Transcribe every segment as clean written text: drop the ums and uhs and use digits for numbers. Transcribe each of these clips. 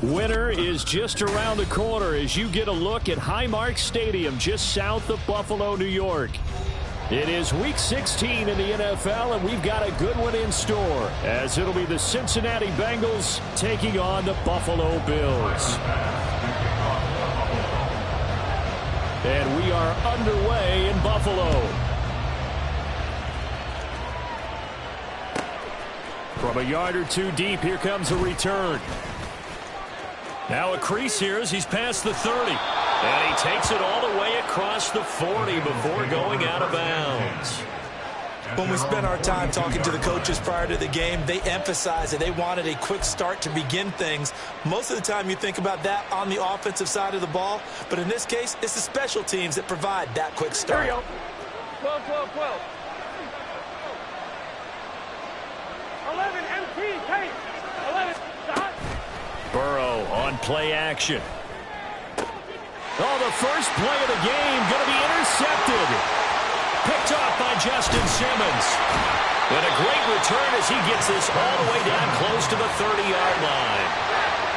Winter is just around the corner as you get a look at Highmark Stadium just south of Buffalo, New York. It is Week 16 in the NFL, and we've got a good one in store, as it'll be the Cincinnati Bengals taking on the Buffalo Bills. And we are underway in Buffalo. From a yard or two deep, here comes a return. Now a crease here as he's past the 30. And he takes it all the way across the 40 before going out of bounds. When we spent our time talking to the coaches prior to the game, they emphasized that they wanted a quick start to begin things. Most of the time you think about that on the offensive side of the ball, but in this case, it's the special teams that provide that quick start. Here we go. 12, 12, 12. 11, MT, tape. 11, stop. Burrow on play action. Oh, the first play of the game going to be intercepted. Picked off by Justin Simmons. And a great return as he gets this all the way down close to the 30-yard line.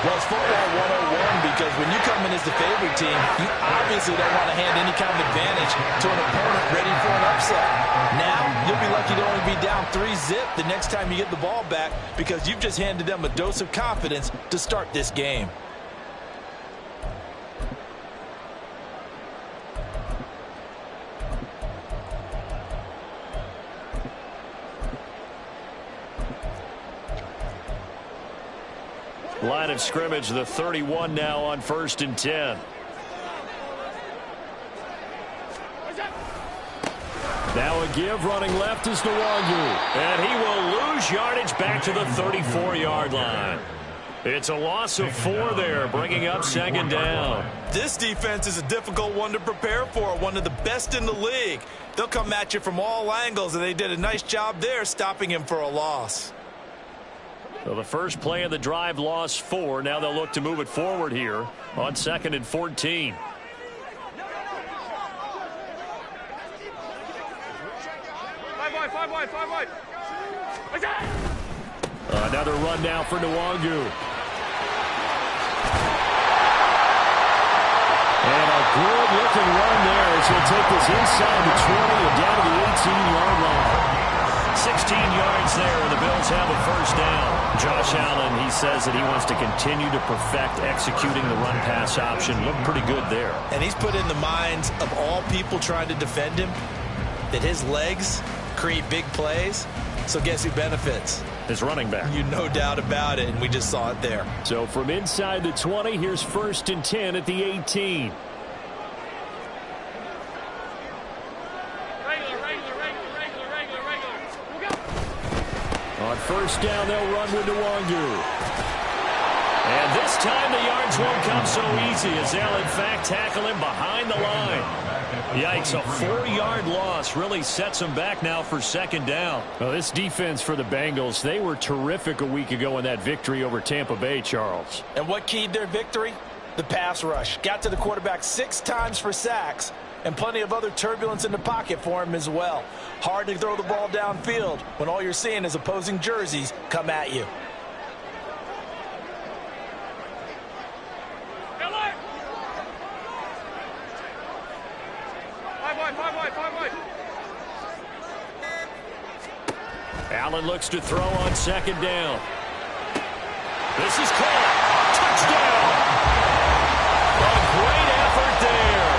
Well, it's football 101 because when you come in as the favorite team, you obviously don't want to hand any kind of advantage to an opponent ready for an upset. Now, you'll be lucky to only be down 3-zip the next time you get the ball back because you've just handed them a dose of confidence to start this game. Line of scrimmage, the 31 now on 1st and 10. Now a give, running left is Nwangu. And he will lose yardage back to the 34-yard line. It's a loss of 4 there, bringing up 2nd down. This defense is a difficult one to prepare for, one of the best in the league. They'll come at you from all angles, and they did a nice job there stopping him for a loss. So the first play of the drive lost 4. Now they'll look to move it forward here on 2nd and 14. Another run now for Nwangu. And a good-looking run there as he'll take this inside the 20 and down to the 18-yard line. 16 yards there, and the Bills have a first down. Josh Allen, he says that he wants to continue to perfect executing the run-pass option. Looked pretty good there. And he's put in the minds of all people trying to defend him that his legs create big plays. So guess who benefits? His running back. You no doubt about it, and we just saw it there. So from inside the 20, here's 1st and 10 at the 18. On 1st down, they'll run with Nwangu. And this time the yards won't come so easy as they'll, in fact, tackle him behind the line. Yikes, a 4-yard loss really sets them back now for 2nd down. Well, this defense for the Bengals, they were terrific a week ago in that victory over Tampa Bay, Charles. And what keyed their victory? The pass rush. Got to the quarterback 6 times for sacks. And plenty of other turbulence in the pocket for him as well. Hard to throw the ball downfield when all you're seeing is opposing jerseys come at you. Allen looks to throw on 2nd down. This is caught. Touchdown! A great effort there.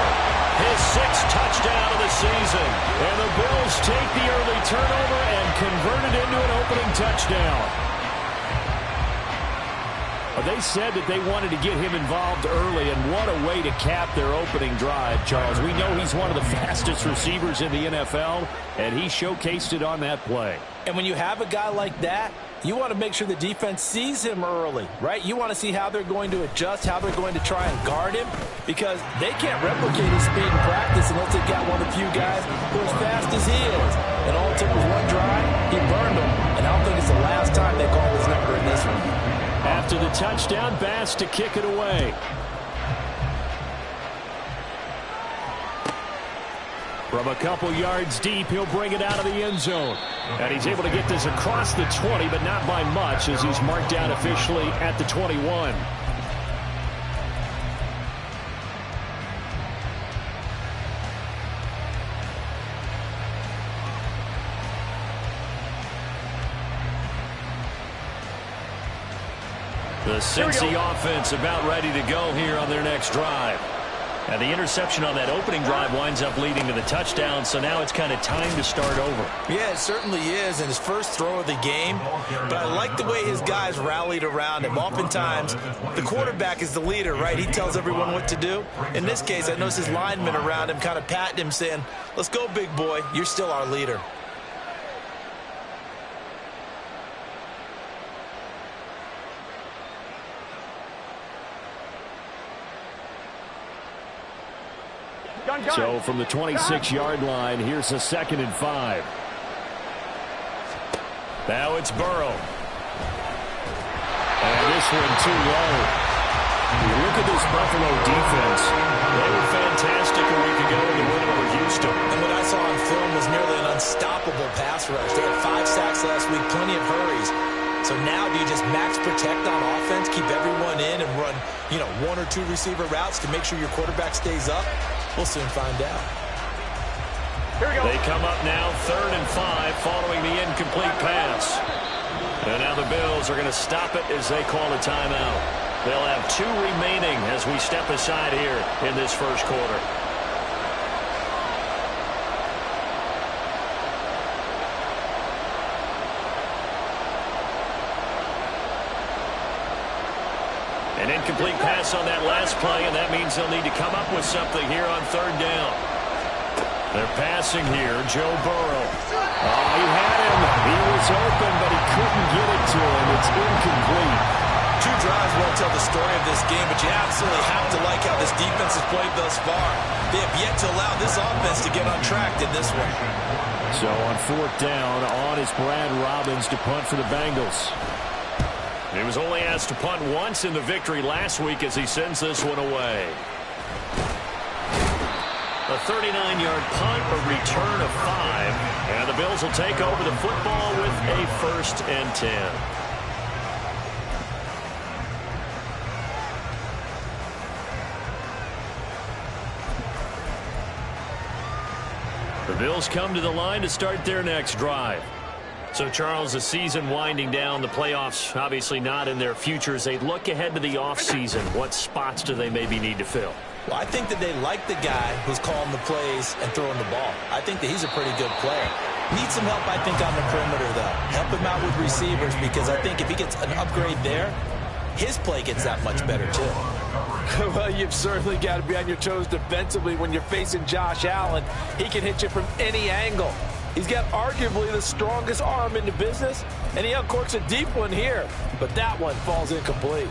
His 6th touchdown of the season. And the Bills take the early turnover and convert it into an opening touchdown. They said that they wanted to get him involved early, and what a way to cap their opening drive, Charles. We know he's one of the fastest receivers in the NFL, and he showcased it on that play. And when you have a guy like that, you want to make sure the defense sees him early, right? You want to see how they're going to adjust, how they're going to try and guard him, because they can't replicate his speed in practice unless they've got one of the few guys who are as fast as he is. And all it took was one drive, he burned them, and And I don't think it's the last time they call his number in this one. After the touchdown, Bass to kick it away. From a couple yards deep, he'll bring it out of the end zone. And he's able to get this across the 20, but not by much, as he's marked down officially at the 21. The Cincy offense about ready to go here on their next drive. And the interception on that opening drive winds up leading to the touchdown, so now it's kind of time to start over. Yeah, it certainly is, and his first throw of the game. But I like the way his guys rallied around him. Oftentimes, the quarterback is the leader, right? He tells everyone what to do. In this case, I noticed his linemen around him kind of patting him, saying, "Let's go, big boy. You're still our leader." So from the 26-yard line, here's a 2nd and 5. Now it's Burrow. And this one too low. You look at this Buffalo defense. They were fantastic a week ago in the win over Houston. And what I saw on film was nearly an unstoppable pass rush. They had 5 sacks last week, plenty of hurries. So now do you just max protect on offense, keep everyone in, and run, 1 or 2 receiver routes to make sure your quarterback stays up? We'll soon find out. Here we go. They come up now 3rd and 5 following the incomplete pass. And now the Bills are going to stop it as they call a timeout. They'll have 2 remaining as we step aside here in this first quarter. An incomplete pass on that last play, and that means they'll need to come up with something here on 3rd down. They're passing here. Joe Burrow. Oh, he had him. He was open, but he couldn't get it to him. It's incomplete. 2 drives won't tell the story of this game, but you absolutely have to like how this defense has played thus far. They have yet to allow this offense to get on track in this one. So on 4th down, on is Brad Robbins to punt for the Bengals. He was only asked to punt once in the victory last week as he sends this one away. A 39-yard punt, a return of 5. And the Bills will take over the football with a 1st and 10. The Bills come to the line to start their next drive. So, Charles, the season winding down, the playoffs obviously not in their future. As they look ahead to the offseason, what spots do they maybe need to fill? Well, I think that they like the guy who's calling the plays and throwing the ball. I think that he's a pretty good player. Needs some help, I think, on the perimeter, though. Help him out with receivers, because I think if he gets an upgrade there, his play gets that much better, too. Well, you've certainly got to be on your toes defensively when you're facing Josh Allen. He can hit you from any angle. He's got arguably the strongest arm in the business, and he uncorks a deep one here. But that one falls incomplete.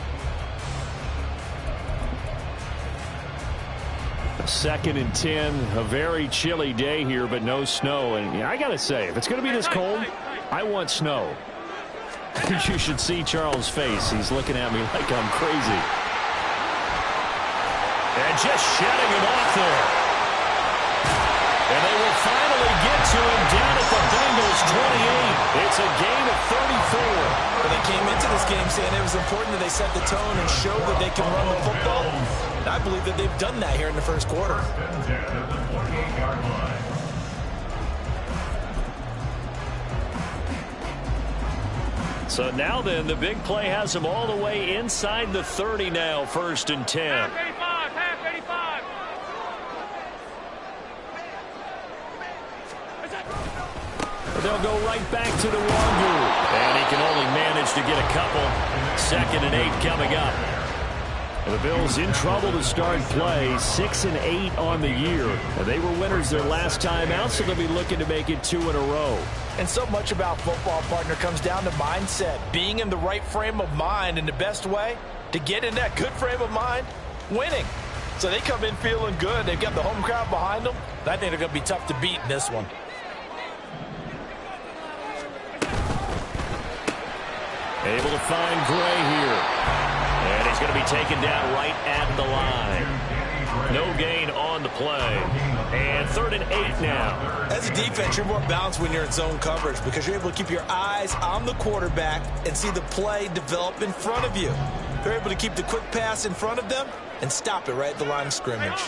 2nd and 10, a very chilly day here, but no snow. And I got to say, if it's going to be this cold, I want snow. You should see Charles' face. He's looking at me like I'm crazy. And just shedding him off there. And they will finally get to him down at the Bengals 28. It's a gain of 34. But they came into this game saying it was important that they set the tone and show that they can run the football. And I believe that they've done that here in the first quarter. So now then, the big play has them all the way inside the 30 now, 1st and 10. Half 85, half 85. They'll go right back to the Wangu. And he can only manage to get a couple. 2nd and 8 coming up. And the Bills in trouble to start play. 6 and 8 on the year. And they were winners their last time out, so they'll be looking to make it 2 in a row. And so much about football, partner, comes down to mindset. Being in the right frame of mind, and the best way to get in that good frame of mind, winning. So they come in feeling good. They've got the home crowd behind them. I think they're going to be tough to beat in this one. Able to find Gray here. And he's going to be taken down right at the line. No gain on the play. And 3rd and 8 now. As a defense, you're more balanced when you're in zone coverage because you're able to keep your eyes on the quarterback and see the play develop in front of you. They're able to keep the quick pass in front of them and stop it right at the line of scrimmage.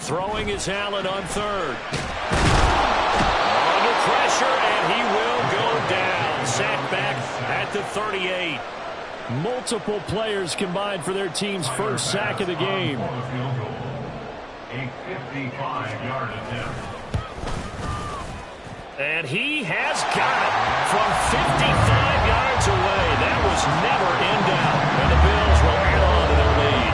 Throwing is Allen on 3rd. Under pressure, and he will go down. Sacked back at the 38. Multiple players combined for their team's first sack of the game. A 55-yard attempt. And he has got it from 55 yards away. That was never in doubt. And the Bills will add on to their lead.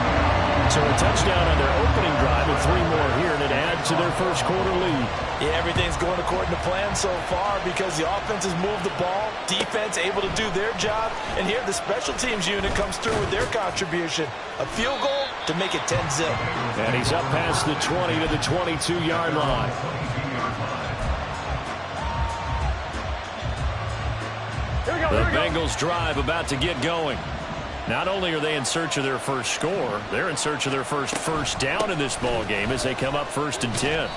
So a touchdown on their opening drive and 3 more here, and it adds to their first quarter lead. Yeah, everything's going according to plan so far because the offense has moved the ball, defense able to do their job, and here the special teams unit comes through with their contribution. A field goal to make it 10-zip. And he's up past the 20 to the 22-yard line. The Bengals drive about to get going. Not only are they in search of their first score, they're in search of their first down in this ball game as they come up 1st and 10.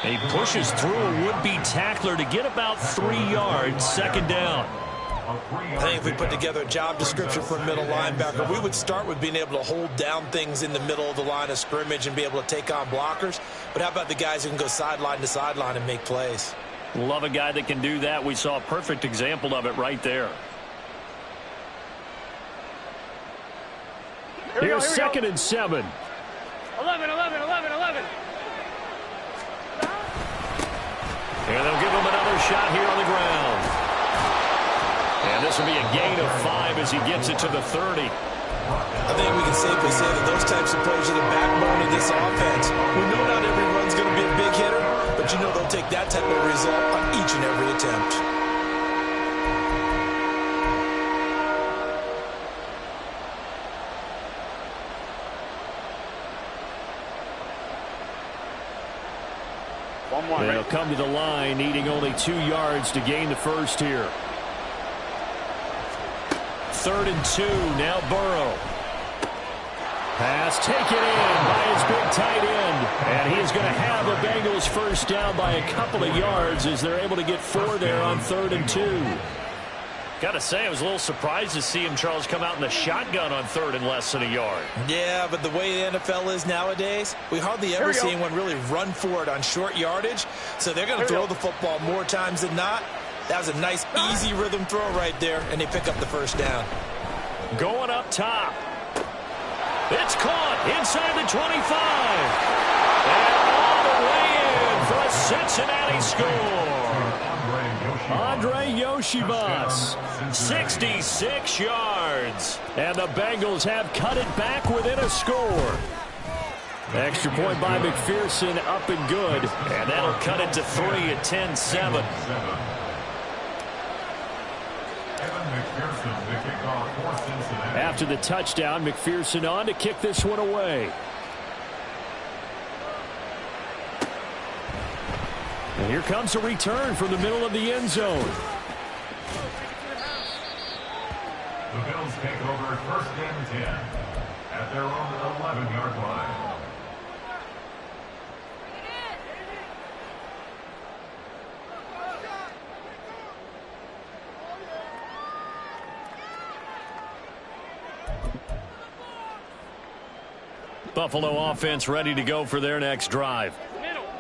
He pushes through a would-be tackler to get about 3 yards, 2nd down. I think if we put together a job description for a middle linebacker, we would start with being able to hold down things in the middle of the line of scrimmage and be able to take on blockers. But how about the guys who can go sideline to sideline and make plays? Love a guy that can do that. We saw a perfect example of it right there. Here's 2nd and 7. 11, 11, 11, 11. And they'll give him another shot here on the ground. And this will be a gain of 5 as he gets it to the 30. I think we can safely say that those types of plays are the backbone of this offense. We know not every run's going to be a big hitter, but you know they'll take that type of result on each and every attempt. They'll come to the line, needing only 2 yards to gain the first here. 3rd and 2, now Burrow. Pass taken in by his big tight end. And he is going to have the Bengals first down by a couple of yards as they're able to get 4 there on 3rd and 2. Got to say, I was a little surprised to see him, Charles, come out in the shotgun on 3rd and less than a yard. Yeah, but the way the NFL is nowadays, we hardly ever see anyone really run for it on short yardage. So they're going to throw the football more times than not. That was a nice, easy rhythm throw right there, and they pick up the first down. Going up top. It's caught inside the 25. And all the way in for a Cincinnati score. Andre Yoshibas, 66 yards. And the Bengals have cut it back within a score. Extra point by McPherson, up and good. And that'll cut it to 3 at 10-7. After the touchdown, McPherson on to kick this one away. And here comes a return from the middle of the end zone. The Bills take over 1st and 10 at their own 11-yard line. Buffalo offense ready to go for their next drive.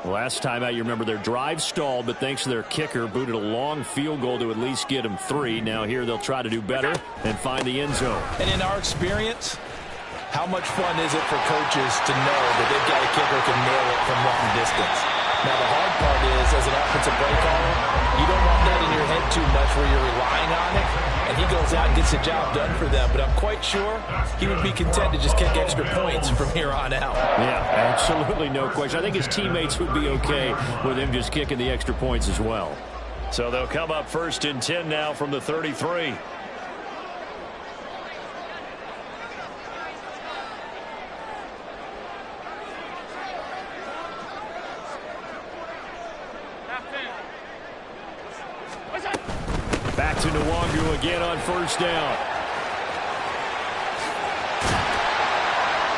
Last time out, you remember their drive stalled, but thanks to their kicker, booted a long field goal to at least get them 3. Now here they'll try to do better and find the end zone. And in our experience, how much fun is it for coaches to know that they've got a kicker who can nail it from long distance? Now the hard part is, as an offensive play caller, you don't want that in your head too much where you're relying on it. And he goes out and gets the job done for them. But I'm quite sure he would be content to just kick extra points from here on out. Yeah, absolutely no question. I think his teammates would be okay with him just kicking the extra points as well. So they'll come up 1st and 10 now from the 33. again on first down.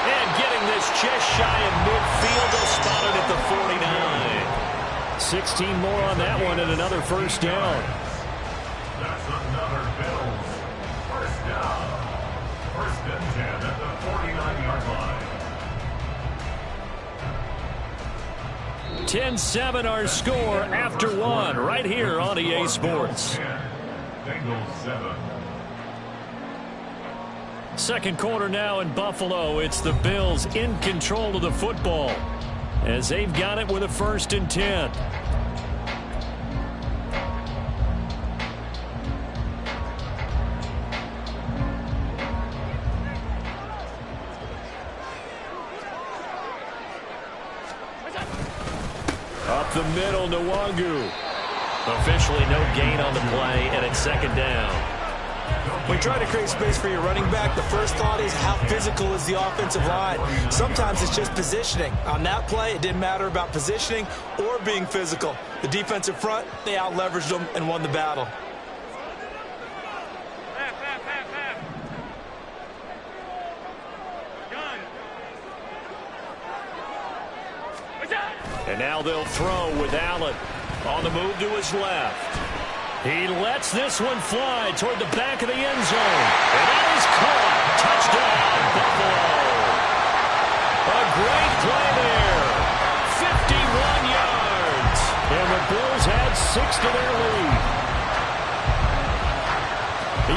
And getting this just shy of midfield. They'll spot it at the 49. 16 more on that one and another first down. That's another Bills first down. First and 10 at the 49-yard line. 10-7 our score after one right here on EA Sports. Bengals 7. Second quarter now in Buffalo. It's the Bills in control of the football as they've got it with a 1st and 10. Up the middle, Nwangu. Officially no gain on the play, and it's 2nd down. When you try to create space for your running back, the first thought is how physical is the offensive line. Sometimes it's just positioning. On that play, it didn't matter about positioning or being physical. The defensive front, they out-leveraged them and won the battle. And now they'll throw with Allen on the move to his left. He lets this one fly toward the back of the end zone. And that is caught. Touchdown, Buffalo. A great play there. 51 yards. And the Bills had 6 to their lead.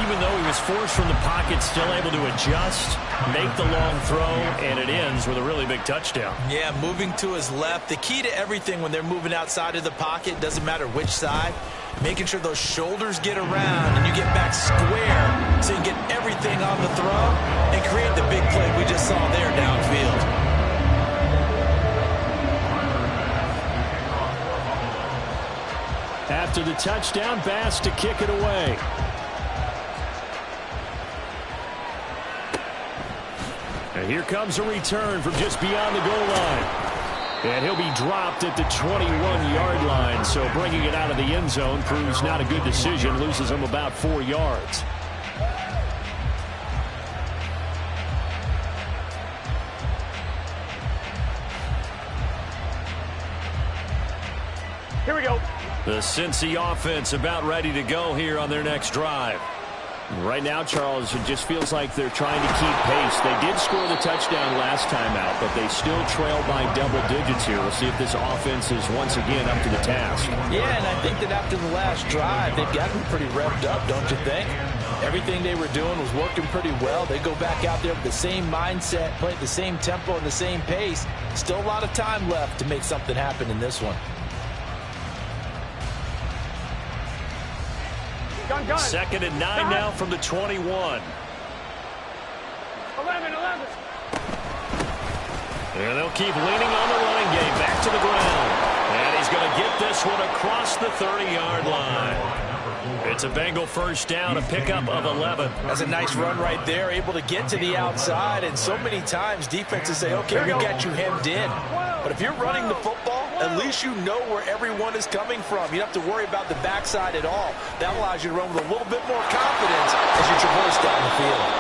Even though he was forced from the pocket, still able to adjust, make the long throw, and it ends with a really big touchdown. Yeah, moving to his left. The key to everything when they're moving outside of the pocket, doesn't matter which side, making sure those shoulders get around and you get back square so you can get everything on the throw and create the big play we just saw there downfield. After the touchdown, Bass to kick it away. And here comes a return from just beyond the goal line. And he'll be dropped at the 21-yard line. So bringing it out of the end zone proves not a good decision. Loses him about 4 yards. Here we go. The Cincy offense about ready to go here on their next drive. Right now, Charles, it just feels like they're trying to keep pace. They did score the touchdown last time out, but they still trail by double digits here. We'll see if this offense is once again up to the task. Yeah, and I think that after the last drive, they've gotten pretty revved up, don't you think? Everything they were doing was working pretty well. They go back out there with the same mindset, play at the same tempo and the same pace. Still a lot of time left to make something happen in this one. Gun. 2nd and 9 now from the 21. 11. And they'll keep leaning on the running game. Back to the ground. And he's going to get this one across the 30-yard line. It's a Bengal first down, a pickup of 11. That's a nice run right there, able to get to the outside. And so many times defenses say, okay, we got you hemmed in. But if you're running the football, at least you know where everyone is coming from. You don't have to worry about the backside at all. That allows you to run with a little bit more confidence as you traverse down the field.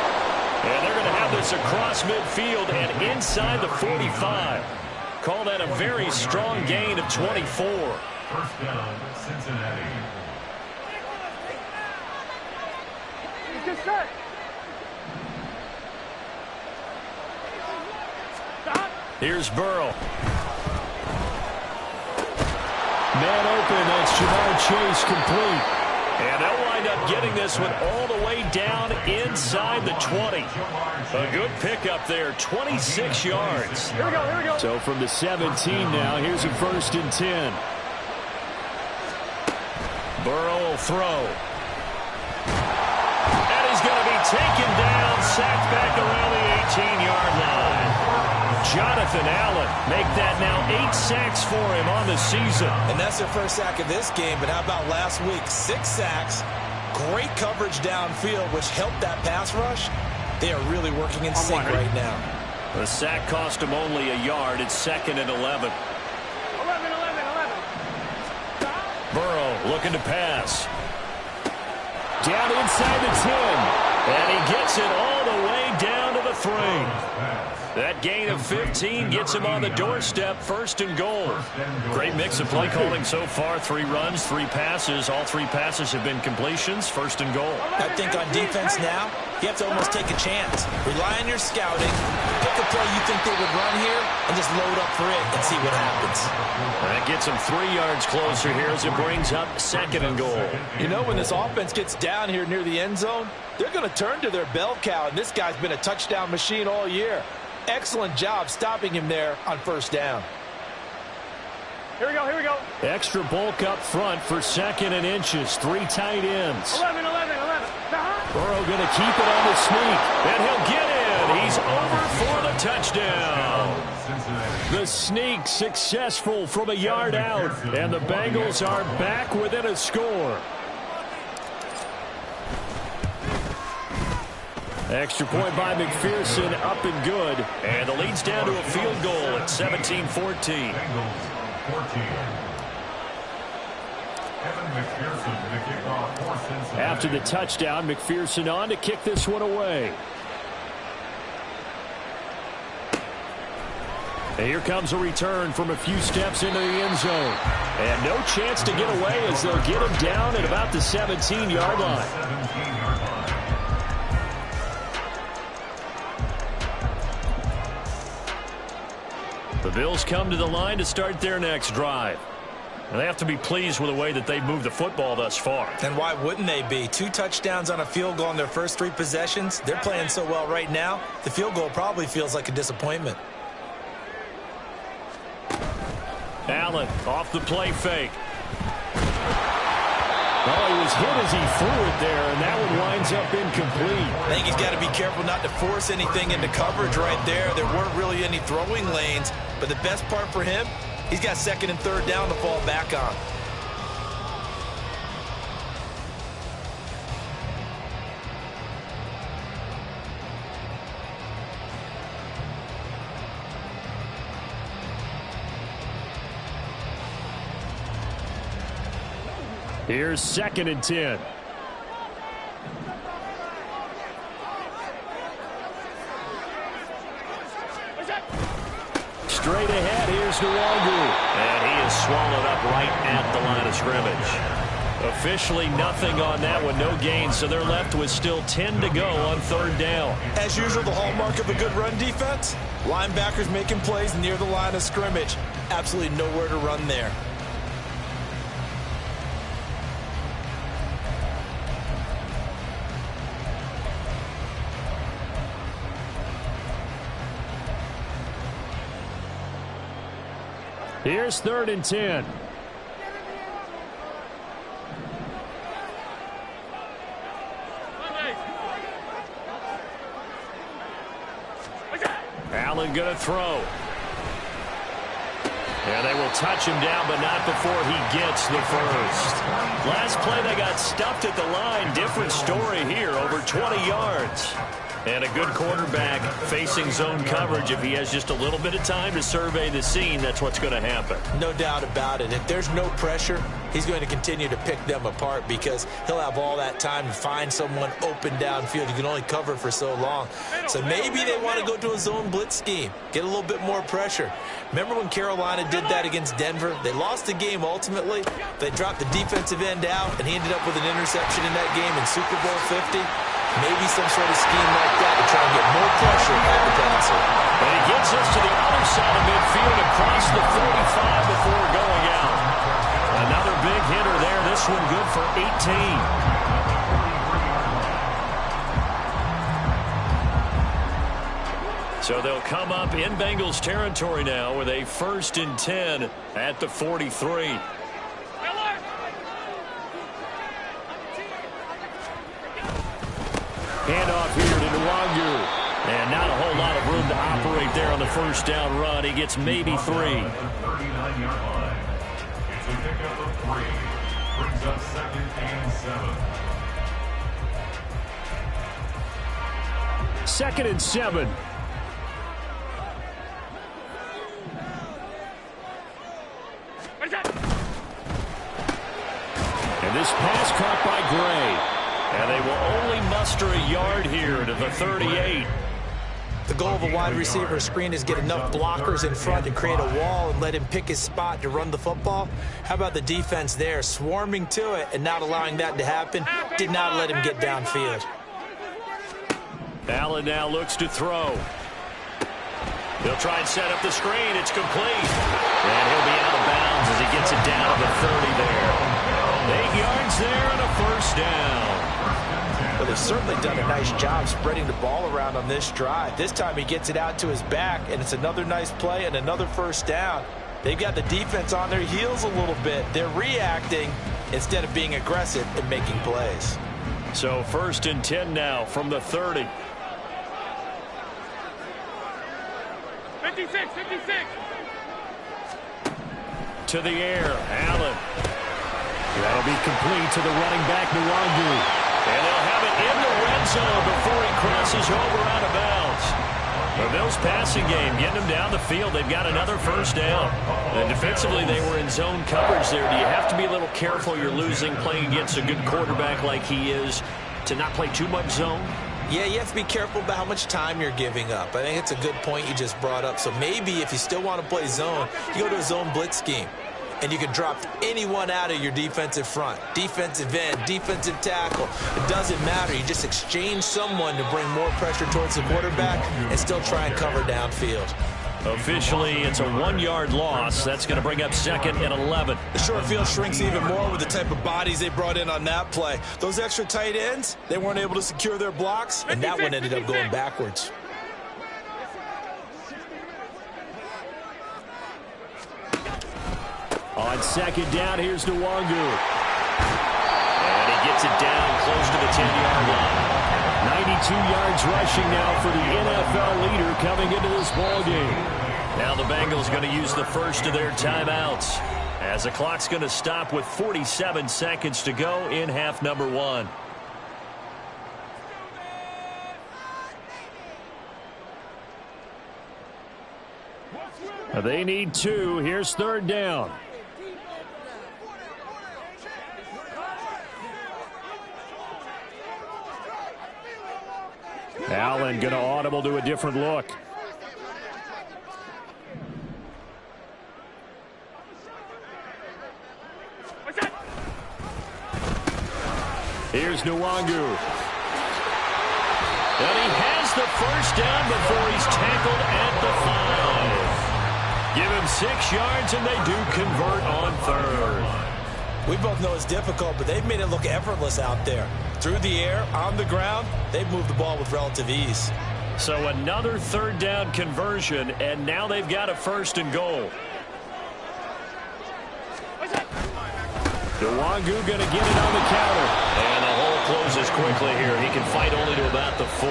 And they're going to have this across midfield and inside the 45. Call that a very strong gain of 24. First down, Cincinnati. Get set. Stop. Here's Burrow. Man open, that's Jamar Chase complete. And they'll wind up getting this one all the way down inside the 20. A good pickup there, 26 yards. Here we go. So from the 17 now, here's a 1st and 10. Burrow will throw. And he's going to be taken down, sacked back around the 18-yard line. Jonathan Allen make that now 8 sacks for him on the season. And that's their first sack of this game, but how about last week? 6 sacks, great coverage downfield, which helped that pass rush. They are really working in sync right now. The sack cost him only a yard. It's 2nd and 11. 11. Burrow looking to pass. Down inside the 10. And he gets it all the way down to the 3. That gain of 15 gets him on the doorstep, 1st and goal. Great mix of play calling so far. 3 runs, 3 passes. All 3 passes have been completions, 1st and goal. I think on defense now, you have to almost take a chance. Rely on your scouting. Pick a play you think they would run here and just load up for it and see what happens. That gets him 3 yards closer here as it brings up 2nd and goal. You know, when this offense gets down here near the end zone, they're going to turn to their bell cow, and this guy's been a touchdown machine all year. Excellent job stopping him there on 1st down. Here we go, here we go. Extra bulk up front for 2nd and inches. 3 tight ends. 11. Burrow going to keep it on the sneak, and he'll get in. He's over for the touchdown. The sneak successful from a yard out, and the Bengals are back within a score. Extra point by McPherson, up and good. And the lead's down to a field goal at 17-14. After the touchdown, McPherson on to kick this one away. And here comes a return from a few steps into the end zone. And no chance to get away as they'll get him down at about the 17-yard line. The Bills come to the line to start their next drive. And they have to be pleased with the way that they've moved the football thus far. And why wouldn't they be? 2 touchdowns on a field goal in their first 3 possessions. They're playing so well right now, the field goal probably feels like a disappointment. Allen off the play fake. Oh, he was hit as he threw it there, and that one winds up incomplete. I think he's got to be careful not to force anything into coverage right there. There weren't really any throwing lanes, but the best part for him, he's got 2nd and 3rd down to fall back on. Here's 2nd and 10. Straight ahead, here's Nwangu. And he is swallowed up right at the line of scrimmage. Officially nothing on that one, no gain, so they're left with still 10 to go on 3rd down. As usual, the hallmark of a good run defense, linebackers making plays near the line of scrimmage. Absolutely nowhere to run there. Here's 3rd and 10. Allen going to throw. And they will touch him down, but not before he gets the first. Last play, they got stuffed at the line. Different story here, over 20 yards. And a good quarterback facing zone coverage. If he has just a little bit of time to survey the scene, that's what's going to happen. No doubt about it. If there's no pressure, he's going to continue to pick them apart because he'll have all that time to find someone open downfield. You can only cover for so long. So maybe they want to go to a zone blitz scheme, get a little bit more pressure. Remember when Carolina did that against Denver? They lost the game ultimately. They dropped the defensive end out, and he ended up with an interception in that game in Super Bowl 50. Maybe some sort of scheme like that to try and get more pressure at the passer. And he gets us to the other side of midfield across the 45 before going out. Another big hitter there. This one good for 18. So they'll come up in Bengals territory now with a 1st and 10 at the 43. Handoff here to Nwangu. And not a whole lot of room to operate there on the 1st down run. He gets maybe 3. 39-yard line. It's a pickup of 3. Brings up 2nd and 7. 2nd and 7. And this pass caught by Gray. And they will only muster a yard here to the 38. The goal of a wide receiver screen is get enough blockers in front to create a wall and let him pick his spot to run the football. How about the defense there, swarming to it and not allowing that to happen? Did not let him get downfield. Allen now looks to throw. He'll try and set up the screen. It's complete. And he'll be out of bounds as he gets it down to the 30 there. 8 yards there and a first down. Well, they've certainly done a nice job spreading the ball around on this drive. This time he gets it out to his back, and it's another nice play and another first down. They've got the defense on their heels a little bit. They're reacting instead of being aggressive and making plays. So 1st and 10 now from the 30. 56, 56. To the air, Allen. That'll be complete to the running back, Nwangu. And they'll have it in the red zone before he crosses over out of bounds. The Bills passing game, getting them down the field. They've got another first down. And defensively, they were in zone coverage there. Do you have to be a little careful? You're losing, playing against a good quarterback like he is, to not play too much zone? Yeah, you have to be careful about how much time you're giving up. I think it's a good point you just brought up. So maybe if you still want to play zone, you go to a zone blitz scheme. And you can drop anyone out of your defensive front. Defensive end, defensive tackle. It doesn't matter. You just exchange someone to bring more pressure towards the quarterback and still try and cover downfield. Officially, it's a 1-yard loss. That's going to bring up 2nd and 11. The short field shrinks even more with the type of bodies they brought in on that play. Those extra tight ends, they weren't able to secure their blocks, and that one ended up going backwards. On 2nd down, here's Nwangu. And he gets it down close to the 10-yard line. 92 yards rushing now for the NFL leader coming into this ballgame. Now the Bengals going to use the first of their timeouts, as the clock's going to stop with 47 seconds to go in half number 1. They need 2. Here's 3rd down. Allen going to audible to a different look. Here's Nwangu. And he has the first down before he's tackled at the 5. Give him 6 yards, and they do convert on 3rd. We both know it's difficult, but they've made it look effortless out there. Through the air, on the ground, they've moved the ball with relative ease. So another 3rd down conversion, and now they've got a 1st and goal. Nwangu going to get it on the counter. And the hole closes quickly here. He can fight only to about the 4.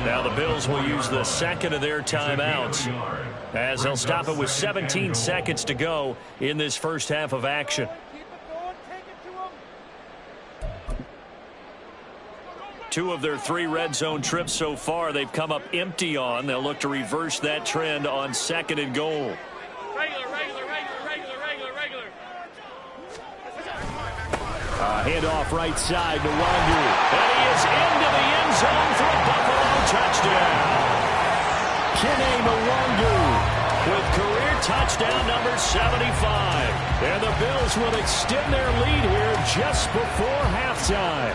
Now the Bills will use the 2nd of their timeouts, as they'll stop it with 17 seconds to go in this first half of action. 2 of their 3 red zone trips so far they've come up empty on. They'll look to reverse that trend on 2nd and goal. Regular. Handoff right side to Nwangu. And he is into the end zone for a Buffalo touchdown. Kene Nwangu with career touchdown number 75. And the Bills will extend their lead here just before halftime.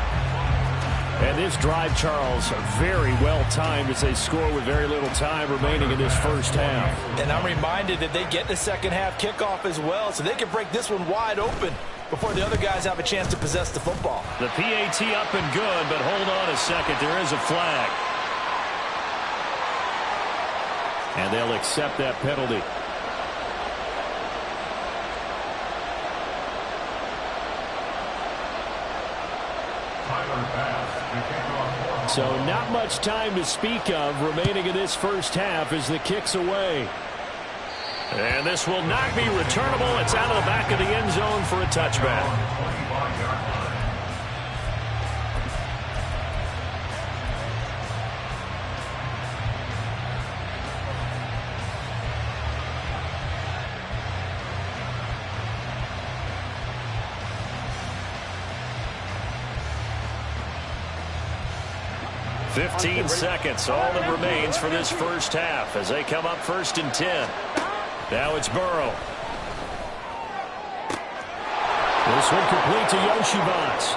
And this drive, Charles, very well timed as they score with very little time remaining in this first half. And I'm reminded that they get the second half kickoff as well, so they can break this one wide open before the other guys have a chance to possess the football. The PAT up and good, but hold on a second. There is a flag. And they'll accept that penalty. So not much time to speak of remaining in this first half as the kick's away. And this will not be returnable. It's out of the back of the end zone for a touchback. 15 seconds, all that remains for this first half as they come up 1st and 10. Now it's Burrow. This one complete to Yoshibas.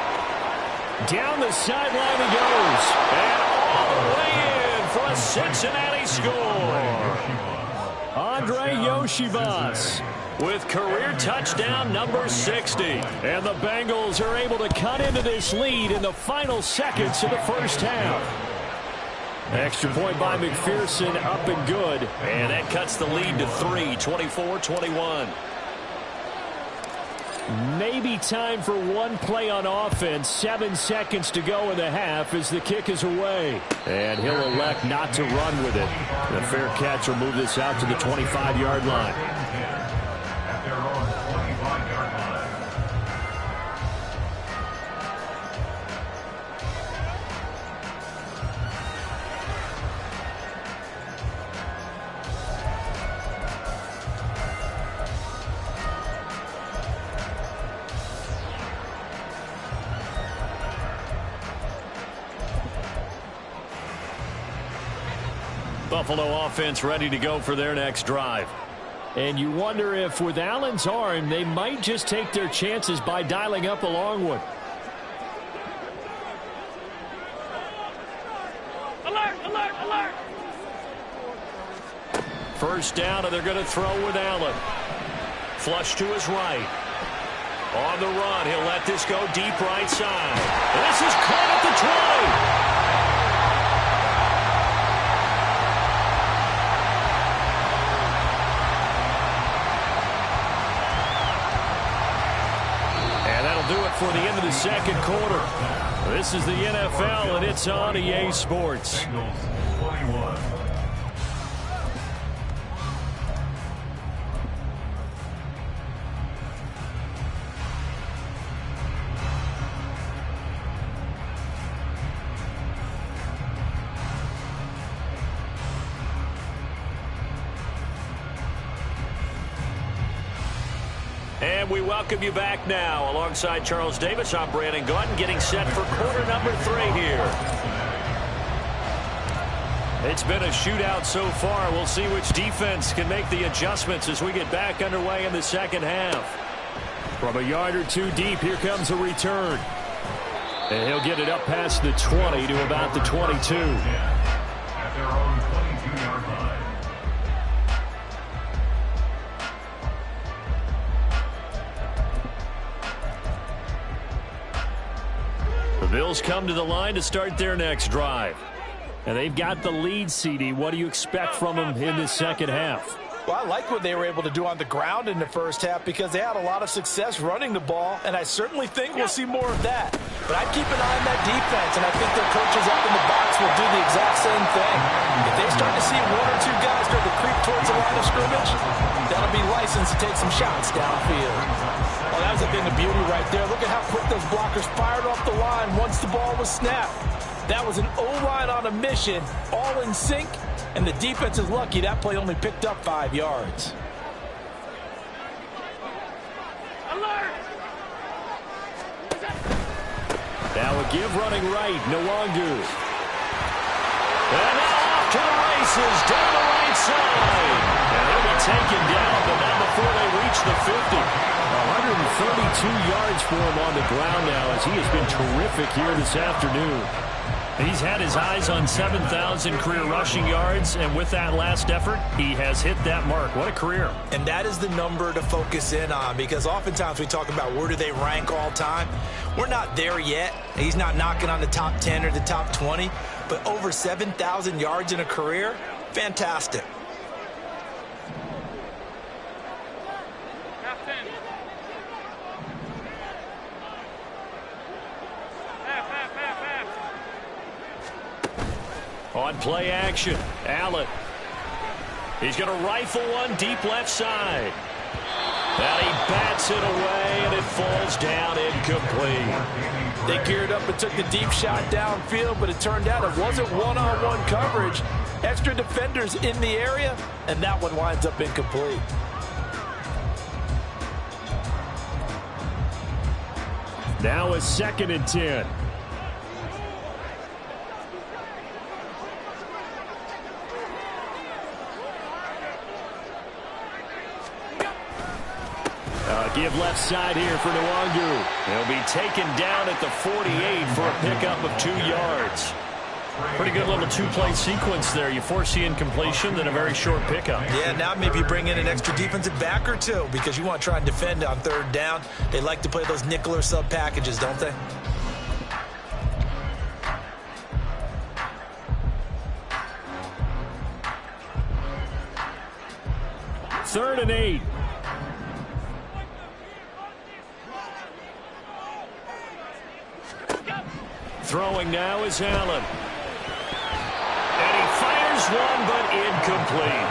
Down the sideline he goes. And all the way in for a Cincinnati score. Andre Yoshibas with career touchdown number 60. And the Bengals are able to cut into this lead in the final seconds of the first half. Extra point by McPherson, up and good. And that cuts the lead to 3, 24-21. Maybe time for one play on offense. 7 seconds to go in the half as the kick is away. And he'll elect not to run with it. The fair catch will move this out to the 25-yard line. At their own 25-yard line. Buffalo offense ready to go for their next drive. And you wonder if with Allen's arm, they might just take their chances by dialing up a long one. Alert, alert, alert. First down, and they're going to throw with Allen. Flush to his right. On the run, he'll let this go deep right side. This is caught at the 20. Do it for the end of the second quarter. This is the NFL, and it's on EA Sports. Bengals 21. And we welcome you back now. Alongside Charles Davis, I'm Brandon Gaudin, getting set for quarter number 3 here. It's been a shootout so far. We'll see which defense can make the adjustments as we get back underway in the second half. From a yard or two deep, here comes a return. And he'll get it up past the 20 to about the 22. At their own 22-yard line. The Bills come to the line to start their next drive. And they've got the lead, CD. What do you expect from them in this second half? Well, I like what they were able to do on the ground in the first half because they had a lot of success running the ball, and I certainly think we'll see more of that. But I'd keep an eye on that defense, and I think their coaches up in the box will do the exact same thing. If they start to see one or two guys start to creep towards the line of scrimmage, that'll be licensed to take some shots downfield. Oh, that was a thing of beauty right there. Look at how quick those blockers fired off the line once the ball was snapped. That was an O-line on a mission, all in sync, and the defense is lucky that play only picked up 5 yards. Alert! Now a give running right, Nwangu. And now off to the races, down the right side. And he'll be taken down, but not before they reach the 50. 132 yards for him on the ground now as he has been terrific here this afternoon. He's had his eyes on 7,000 career rushing yards, and with that last effort, he has hit that mark. What a career. And that is the number to focus in on because oftentimes we talk about where do they rank all time. We're not there yet. He's not knocking on the top 10 or the top 20, but over 7,000 yards in a career, fantastic. On play action, Allen. He's going to rifle one deep left side. And he bats it away, and it falls down incomplete. They geared up and took the deep shot downfield, but it turned out it wasn't one-on-one coverage. Extra defenders in the area, and that one winds up incomplete. Now a 2nd and 10. Give left side here for Nwangu. He'll be taken down at the 48 for a pickup of 2 yards. Pretty good little two-play sequence there. You force the incompletion, then a very short pickup. Yeah, now maybe you bring in an extra defensive back or two because you want to try and defend on 3rd down. They like to play those nickel or sub packages, don't they? Third and 8. Throwing now is Allen. And he fires one, but incomplete.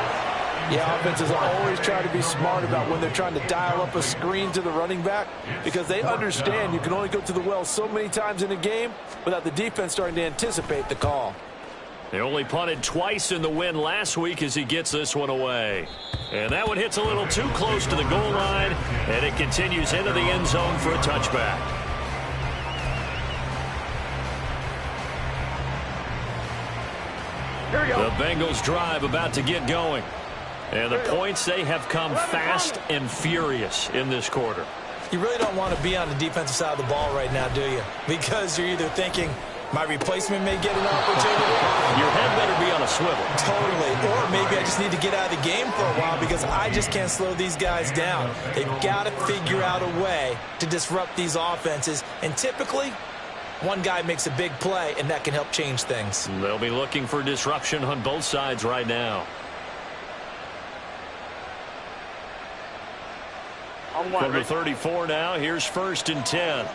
Yeah, offenses always try to be smart about when they're trying to dial up a screen to the running back because they understand you can only go to the well so many times in a game without the defense starting to anticipate the call. They only punted twice in the win last week as he gets this one away. And that one hits a little too close to the goal line, and it continues into the end zone for a touchback. Here we go. The Bengals drive about to get going. And the points, they have come fast and furious in this quarter. You really don't want to be on the defensive side of the ball right now, do you? Because you're either thinking, my replacement may get an opportunity. Your head better be on a swivel. Totally. Or maybe I just need to get out of the game for a while because I just can't slow these guys down. They've got to figure out a way to disrupt these offenses. And typically, one guy makes a big play, and that can help change things. They'll be looking for disruption on both sides right now. From the 34 now, here's 1st and 10.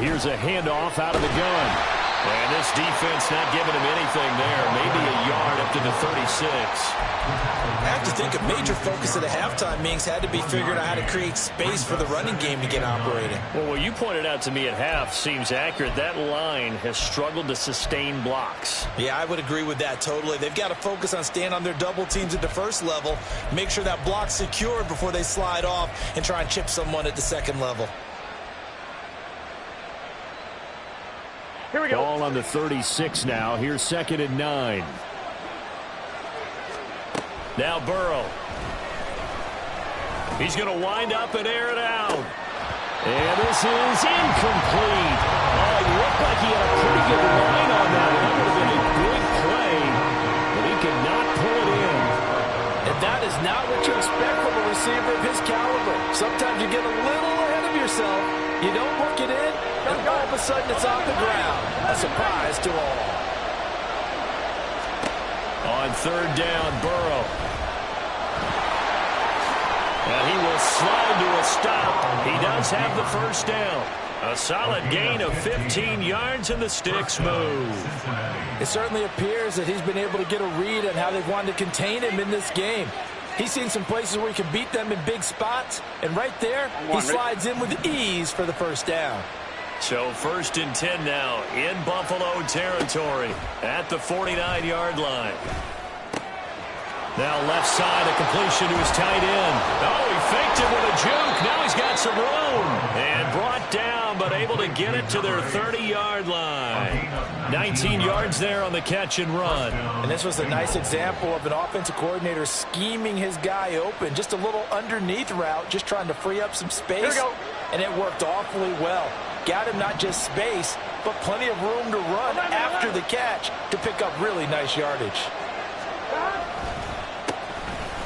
Here's a handoff out of the gun. And this defense not giving him anything there. Maybe a yard up to the 36. I have to think a major focus of the halftime meetings had to be figuring out how to create space for the running game to get operating. Well, what you pointed out to me at half seems accurate. That line has struggled to sustain blocks. Yeah, I would agree with that totally. They've got to focus on staying on their double teams at the first level, make sure that block's secured before they slide off and try and chip someone at the second level. Here we go. Ball on the 36 now. Here's 2nd and 9. Now Burrow. He's going to wind up and air it out. And this is incomplete. Oh, he looked like he had a pretty good line on that. That would have been a big play, but he could not pull it in. And that is not what you expect from a receiver of his caliber. Sometimes you get a little ahead of yourself. You don't look it in, and all of a sudden it's off the ground. A surprise to all. On 3rd down, Burrow. And he will slide to a stop. He does have the 1st down. A solid gain of 15 yards, and the sticks move. It certainly appears that he's been able to get a read on how they've wanted to contain him in this game. He's seen some places where he can beat them in big spots, and right there, he slides in with ease for the 1st down. So 1st and 10 now in Buffalo territory at the 49-yard line. Now left side, a completion to his tight end. Oh, he faked it with a juke. Now he's got some room. And brought down, but able to get it to their 30-yard line. 19 yards there on the catch and run. And this was a nice example of an offensive coordinator scheming his guy open. Just a little underneath route, just trying to free up some space. And it worked awfully well. Got him not just space, but plenty of room to run after the catch to pick up really nice yardage.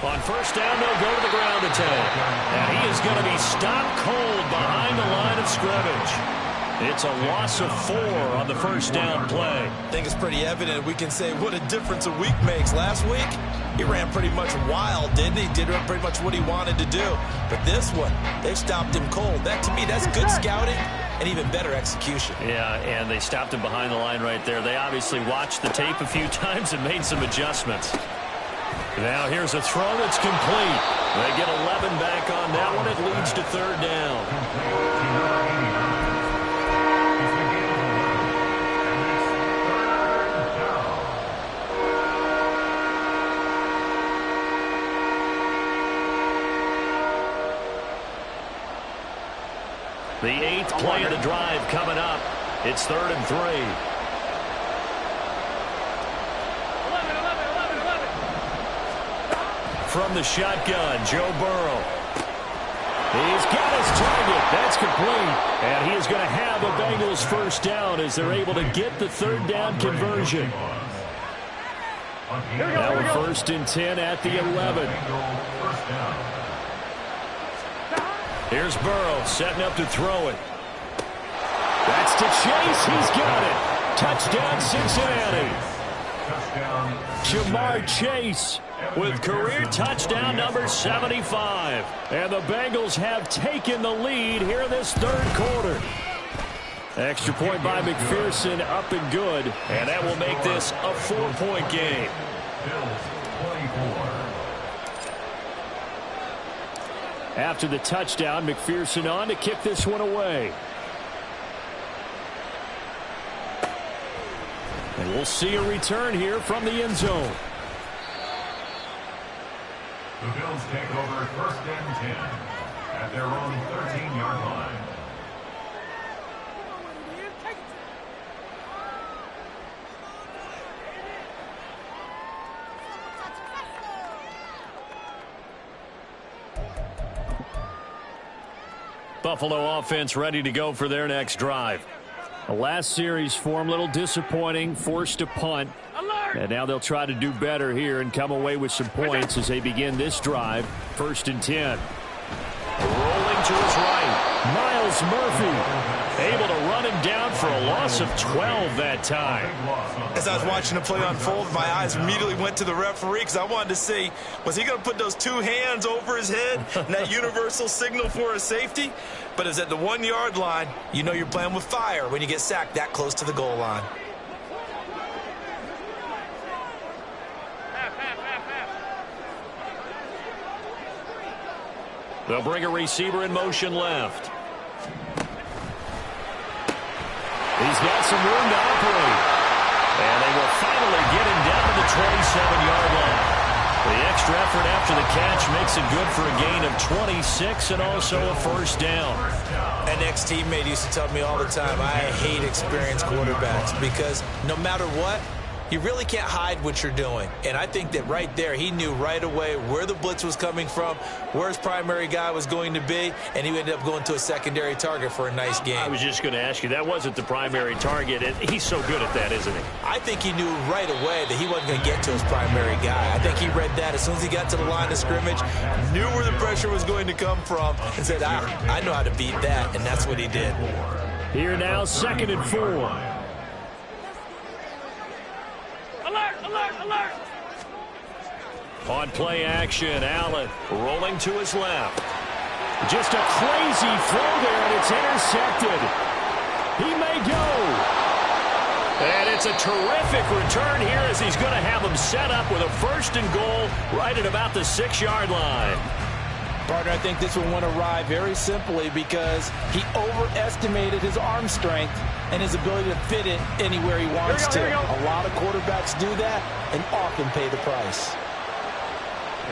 On 1st down, they'll go to the ground attack. And he is going to be stopped cold behind the line of scrimmage. It's a loss of 4 on the 1st down play. I think it's pretty evident we can say what a difference a week makes. Last week, he ran pretty much wild, didn't he? Did pretty much what he wanted to do. But this one, they stopped him cold. That, to me, that's good scouting and even better execution. Yeah, and they stopped him behind the line right there. They obviously watched the tape a few times and made some adjustments. Now here's a throw that's complete. They get 11 back on that one. It leads to 3rd down. The 8th play of the drive coming up. It's 3rd and 3. 11. from the shotgun, Joe Burrow. He's got his target. That's complete. And he is going to have a Bengals first down as they're able to get the third down conversion. Now we're 1st and 10 at the 11. Here's Burrow setting up to throw it. That's to Chase. He's got it. Touchdown, Cincinnati. Jamar Chase with career touchdown number 75. And the Bengals have taken the lead here in this third quarter. Extra point by McPherson, up and good. And that will make this a 4-point game. After the touchdown, McPherson on to kick this one away. And we'll see a return here from the end zone. The Bills take over 1st and 10 at their own 13-yard line. Buffalo offense ready to go for their next drive. The last series for them, a little disappointing, forced a punt. And now they'll try to do better here and come away with some points as they begin this drive. 1st and 10. Rolling to his right, Myles Murphy. Able to run him down for a loss of 12 that time. As I was watching the play unfold, my eyes immediately went to the referee because I wanted to see, was he going to put those 2 hands over his head and that universal signal for a safety? But it's at the 1-yard line. You know you're playing with fire when you get sacked that close to the goal line. They'll bring a receiver in motion left. He's got some room to operate. And they will finally get him down to the 27-yard line. The extra effort after the catch makes it good for a gain of 26 and also a first down. An ex-teammate used to tell me all the time, I hate experienced quarterbacks because no matter what, you really can't hide what you're doing. And I think that right there, he knew right away where the blitz was coming from, where his primary guy was going to be, and he ended up going to a secondary target for a nice game. I was just going to ask you, that wasn't the primary target. He's so good at that, isn't he? I think he knew right away that he wasn't going to get to his primary guy. I think he read that as soon as he got to the line of scrimmage, knew where the pressure was going to come from, and said, I know how to beat that, and that's what he did. Here now, 2nd and 4. On play action, Allen rolling to his left. Just a crazy throw there, and it's intercepted. He may go. And it's a terrific return here as he's going to have him set up with a 1st and goal right at about the 6-yard line. Partner, I think this one went awry very simply because he overestimated his arm strength and his ability to fit it anywhere he wants to. A lot of quarterbacks do that and often pay the price.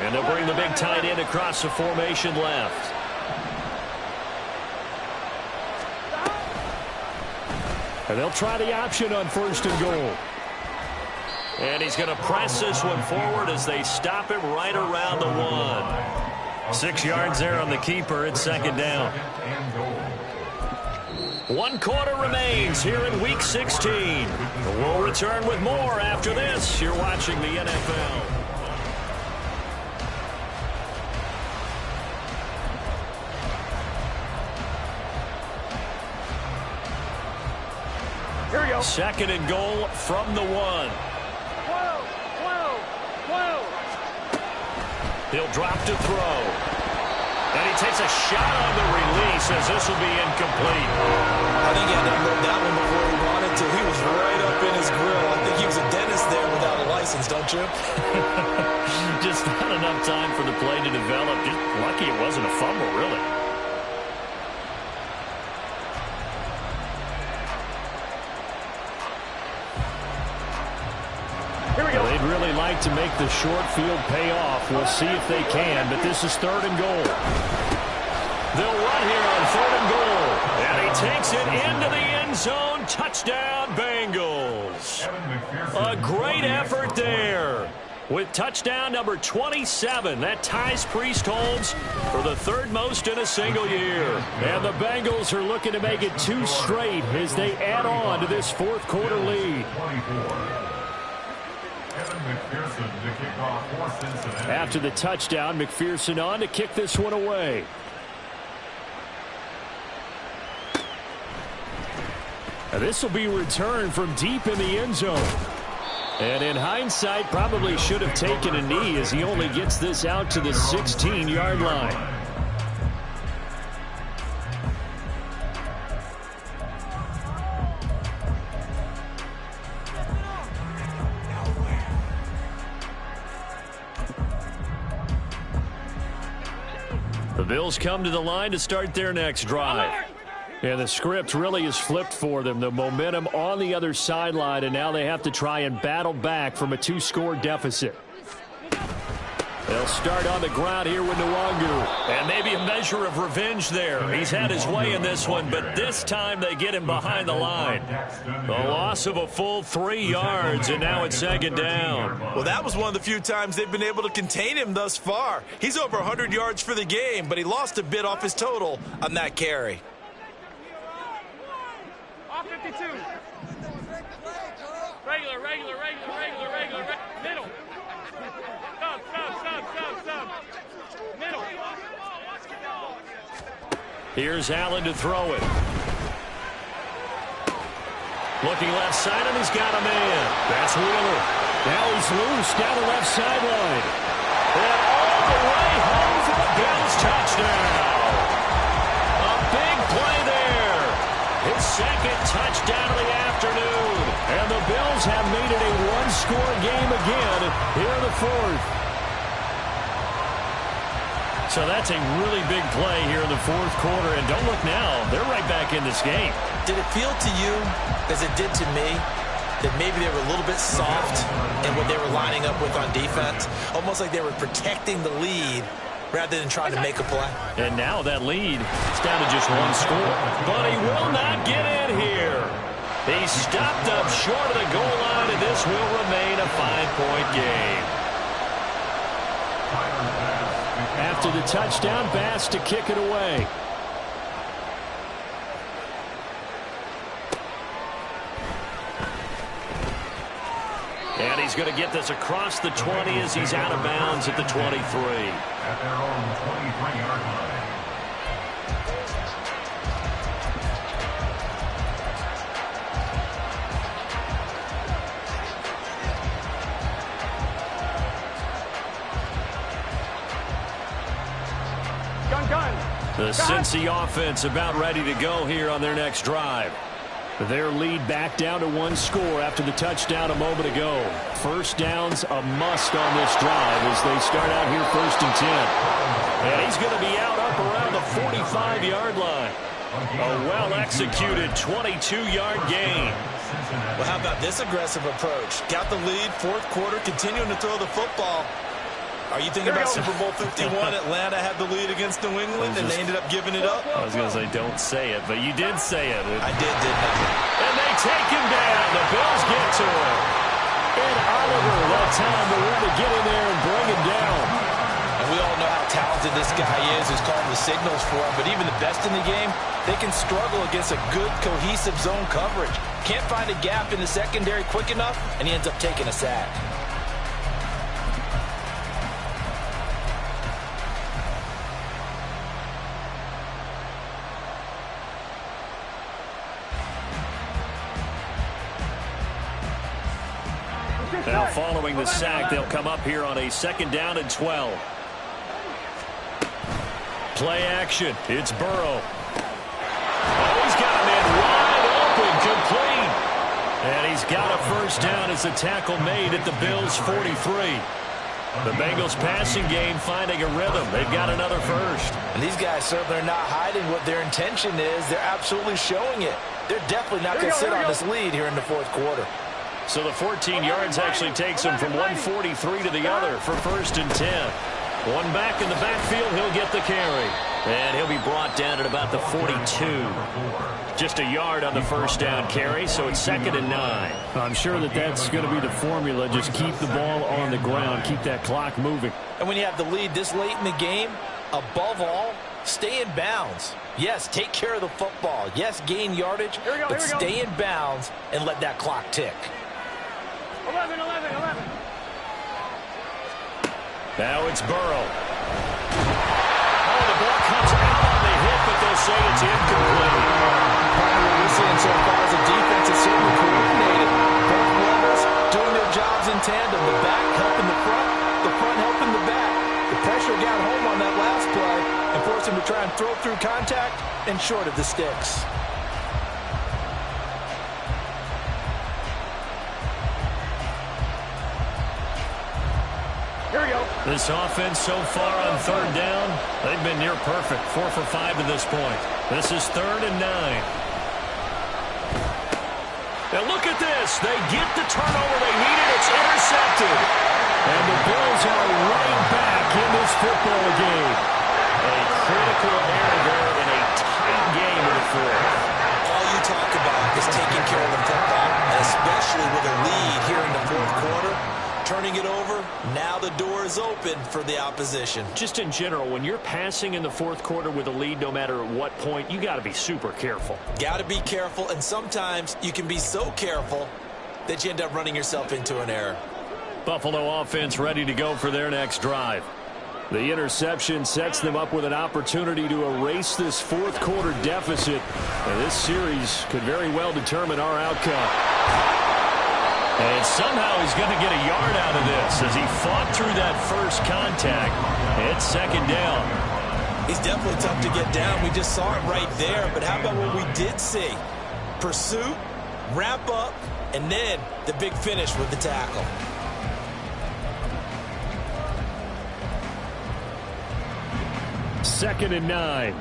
And they'll bring the big tight end across the formation left. And they'll try the option on 1st and goal. And he's going to press this one forward as they stop him right around the 1. 6 yards there on the keeper. It's 2nd down. 1 quarter remains here in Week 16. We'll return with more after this. You're watching the NFL. Here we go. 2nd and goal from the 1. He'll drop to throw. And he takes a shot on the release as this will be incomplete. I think he had to unload that one before he wanted to. He was right up in his grill. I think he was a dentist there without a license, don't you? Just not enough time for the play to develop. Just lucky it wasn't a fumble, really. They'd really like to make the short field pay off. We'll see if they can, but this is 3rd and goal. They'll run here on 3rd and goal. And he takes it into the end zone. Touchdown, Bengals. A great effort there. with touchdown number 27. That ties Priest Holmes for the third most in a single year. And the Bengals are looking to make it 2 straight as they add on to this fourth quarter lead. After the touchdown, McPherson on to kick this one away. Now this will be returned from deep in the end zone. And in hindsight, probably should have taken a knee as he only gets this out to the 16-yard line. The Bills come to the line to start their next drive. And the script really is flipped for them. The momentum on the other sideline, and now they have to try and battle back from a 2-score deficit. They'll start on the ground here with Nwangu. And maybe a measure of revenge there. He's had his way in this one, but this time they get him behind the line. The loss of a full 3 yards, and now it's second down. Well, that was one of the few times they've been able to contain him thus far. He's over 100 yards for the game, but he lost a bit off his total on that carry. 52. Regular. Middle. Stop. Middle. Here's Allen to throw it. Looking left side, and he's got a man. That's Wheeler. Now he's loose down the left sideline. And all the way home for the Bills touchdown. A big play there. His second touchdown of the afternoon. And the Bills have made it a 1-score game again here in the fourth. So that's a really big play here in the fourth quarter. And don't look now. They're right back in this game. Did it feel to you, as it did to me, that maybe they were a little bit soft in what they were lining up with on defense? Almost like they were protecting the lead rather than trying to make a play. And now that lead is down to just 1 score. But he will not get in here. He stopped up short of the goal line, and this will remain a 5-point game. After the touchdown, Bass to kick it away. And he's going to get this across the 20 as he's out of bounds at the 23. At their own 23-yard line. The Cincy offense about ready to go here on their next drive. Their lead back down to 1 score after the touchdown a moment ago. First down's a must on this drive as they start out here 1st and 10. And he's going to be out up around the 45-yard line. A well-executed 22-yard gain. Well, how about this aggressive approach? Got the lead, fourth quarter, continuing to throw the football. Are you thinking about Super Bowl 51? Atlanta had the lead against New England, and they ended up giving it up? I was going to say, don't say it, but you did say it. I did, didn't I? And they take him down. The Bills get to him. And Oliver, that time, the one to get in there and bring him down. And we all know how talented this guy is, who's calling the signals for him. But even the best in the game, they can struggle against a good, cohesive zone coverage. Can't find a gap in the secondary quick enough, and he ends up taking a sack. Now following the sack, they'll come up here on a 2nd down and 12. Play action. It's Burrow. Oh, he's got a man wide open, complete. And he's got a first down as the tackle made at the Bills' 43. The Bengals passing game finding a rhythm. They've got another first. And these guys certainly are not hiding what their intention is. They're absolutely showing it. They're definitely not going to sit on this lead here in the fourth quarter. So the 14 yards actually takes him from 143 to the other for 1st and 10. One back in the backfield, he'll get the carry. And he'll be brought down at about the 42. Just a yard on the first down carry, so it's 2nd and 9. I'm sure that's going to be the formula. Just keep the ball on the ground. Keep that clock moving. And when you have the lead this late in the game, above all, stay in bounds. Yes, take care of the football. Yes, gain yardage, but stay in bounds and let that clock tick. 11. Now it's Burrow. Oh, the ball comes out on the hit, but they'll say it's incomplete. What we're seeing so far is a defense that's certainly coordinated. Both levels doing their jobs in tandem. The back helping the front helping the back. The pressure got home on that last play and forced him to try and throw through contact and short of the sticks. Here we go. This offense so far on 3rd down, they've been near perfect. 4 for 5 to this point. This is 3rd and 9. Now look at this. They get the turnover they needed. It's intercepted. And the Bills are right back in this football game. A critical error there in a tight game in the 4th. All you talk about is taking care of the football, and especially with a lead here in the 4th quarter. Turning it over, now the door is open for the opposition. Just in general, when you're passing in the 4th quarter with a lead, no matter at what point, you got to be super careful. Got to be careful, and sometimes you can be so careful that you end up running yourself into an error. Buffalo offense ready to go for their next drive. The interception sets them up with an opportunity to erase this 4th quarter deficit. And this series could very well determine our outcome. And somehow he's going to get a yard out of this as he fought through that first contact. It's 2nd down. He's definitely tough to get down. We just saw it right there. But how about what we did see? Pursuit, wrap up, and then the big finish with the tackle. Second and 9.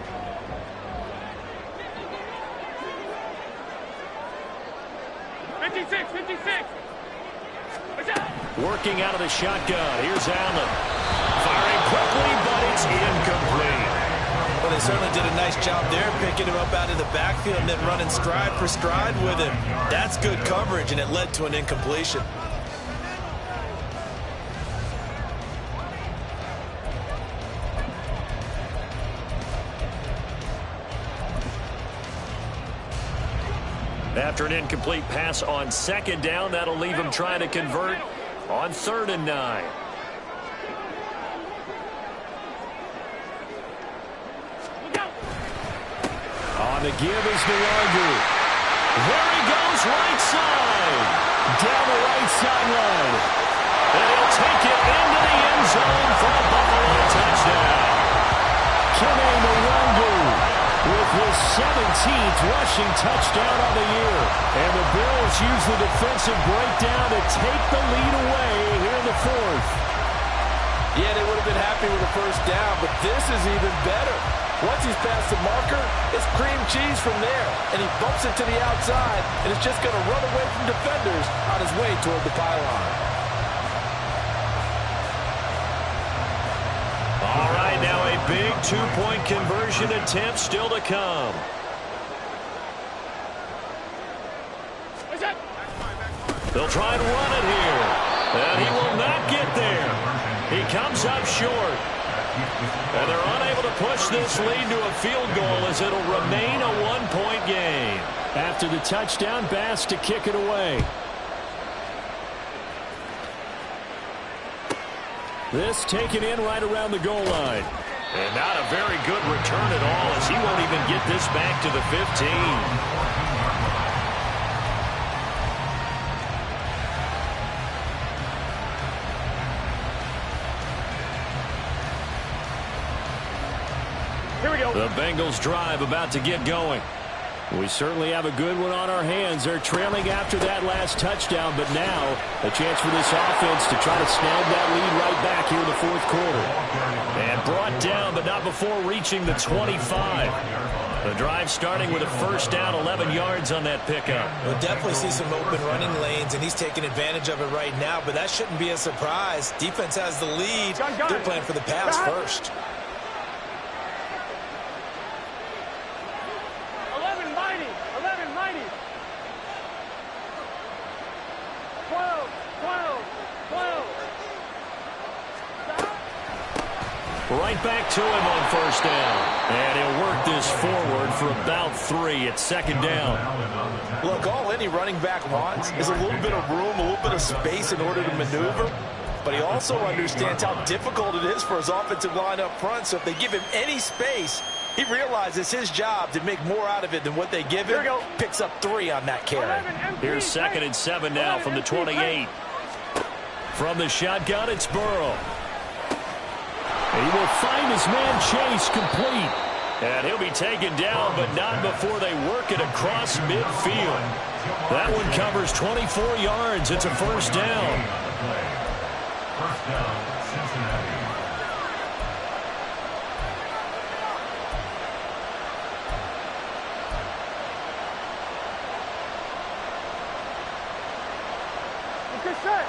Working out of the shotgun. Here's Allen. Firing quickly, but it's incomplete. Well, they certainly did a nice job there, picking him up out of the backfield and then running stride for stride with him. That's good coverage, and it led to an incompletion. After an incomplete pass on 2nd down, that'll leave him trying to convert on 3rd and 9. On the give is Nwangu. There he goes, right side. Down the right sideline. And he'll take it into the end zone for a Buffalo touchdown. Kene Nwangu with his 17th rushing touchdown on the year. And the Bills use the defensive breakdown to take the lead away here in the 4th. Yeah, they would have been happy with the first down, but this is even better. Once he's past the marker, it's cream cheese from there. And he bumps it to the outside, and it's just going to run away from defenders on his way toward the pylon. All right, now a big 2-point conversion attempt still to come. They'll try and run it here. And he will not get there. He comes up short. And they're unable to push this lead to a field goal as it'll remain a 1-point game. After the touchdown, Bass to kick it away. This taken in right around the goal line. And not a very good return at all as he won't even get this back to the 15. The Bengals drive about to get going. We certainly have a good one on our hands. They're trailing after that last touchdown, but now a chance for this offense to try to snag that lead right back here in the 4th quarter. And brought down, but not before reaching the 25. The drive starting with a first down, 11 yards on that pickup. We'll definitely see some open running lanes, and he's taking advantage of it right now, but that shouldn't be a surprise. Defense has the lead. They're playing for the pass first. Right back to him on first down. And he'll work this forward for about 3 at second down. Look, all any running back wants is a little bit of room, a little bit of space in order to maneuver. But he also understands how difficult it is for his offensive line up front. So if they give him any space, he realizes his job to make more out of it than what they give him. Picks up 3 on that carry. Here's 2nd and 7 now from the 28. From the shotgun, it's Burrow. He will find his man Chase complete. And he'll be taken down, but not before they work it across midfield. That one covers 24 yards. It's a first down. First down, Cincinnati. Get set.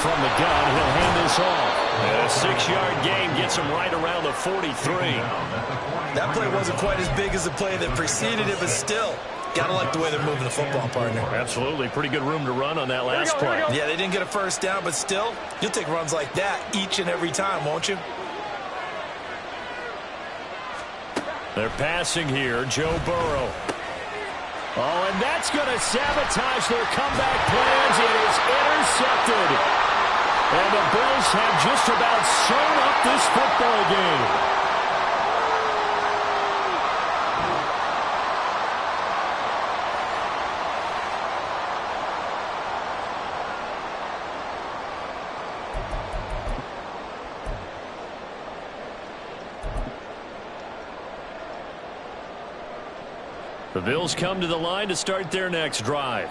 From the gun, he'll hand this off. And a 6-yard gain gets him right around the 43. That play wasn't quite as big as the play that preceded it, but still, gotta like the way they're moving the football, partner. Absolutely. Pretty good room to run on that last play. Yeah, they didn't get a first down, but still, you'll take runs like that each and every time, won't you? They're passing here, Joe Burrow. Oh, and that's going to sabotage their comeback plans. It is intercepted. And the Bills have just about sewn up this football game. The Bills come to the line to start their next drive.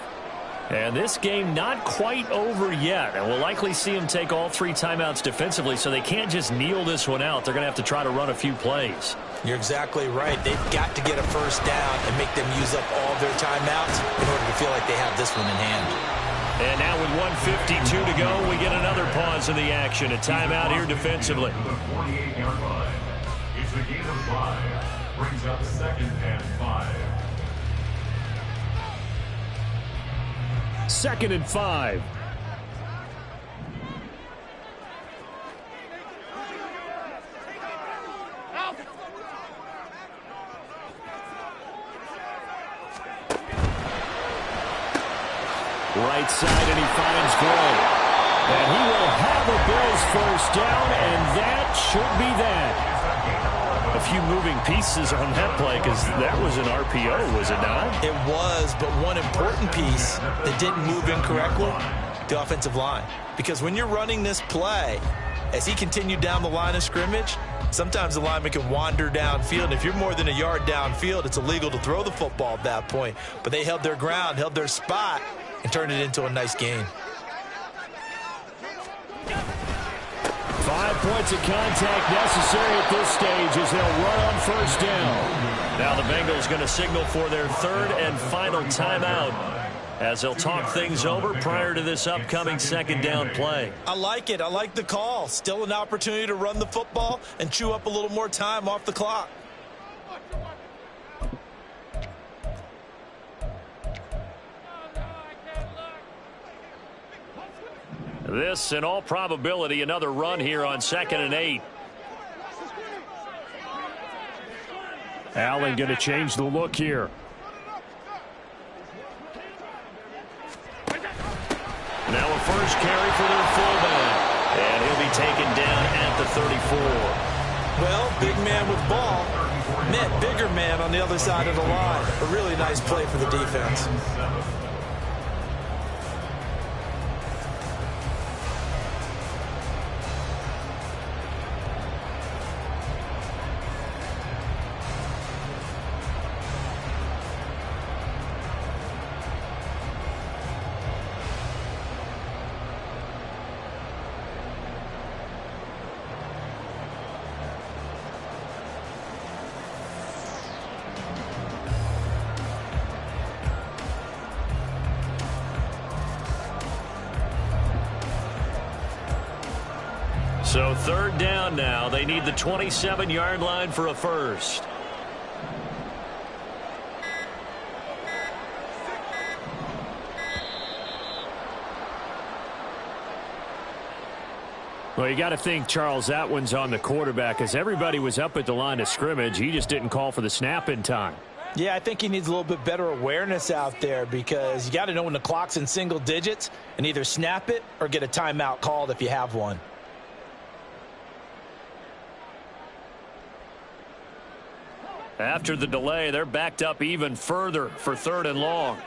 And this game not quite over yet. And we'll likely see them take all 3 timeouts defensively, so they can't just kneel this one out. They're going to have to try to run a few plays. You're exactly right. They've got to get a first down and make them use up all their timeouts in order to feel like they have this one in hand. And now with 1:52 to go, we get another pause in the action. A timeout here defensively. The 48-yard line. It's a gain of 5. Brings up 2nd and 5. 2nd and 5. Right side, and he finds Gray. And he will have a Bills first down, and that should be that. A few moving pieces on that play, because that was an RPO, was it not? It was, but one important piece that didn't move incorrectly, the offensive line. Because when you're running this play, as he continued down the line of scrimmage, sometimes the lineman can wander downfield. And if you're more than a yard downfield, it's illegal to throw the football at that point. But they held their ground, held their spot, and turned it into a nice gain. 5 points of contact necessary at this stage as they'll run on first down. Now the Bengals going to signal for their 3rd and final timeout as they'll talk things over prior to this upcoming 2nd down play. I like it. I like the call. Still an opportunity to run the football and chew up a little more time off the clock. This, in all probability, another run here on 2nd and 8. Allen going to change the look here. Now a first carry for their fullback. And he'll be taken down at the 34. Well, big man with ball met bigger man on the other side of the line. A really nice play for the defense. So 3rd down now. They need the 27-yard line for a first. Well, you got to think, Charles, that one's on the quarterback as everybody was up at the line of scrimmage. He just didn't call for the snap in time. Yeah, I think he needs a little bit better awareness out there because you got to know when the clock's in single digits and either snap it or get a timeout called if you have one. After the delay, they're backed up even further for 3rd and long.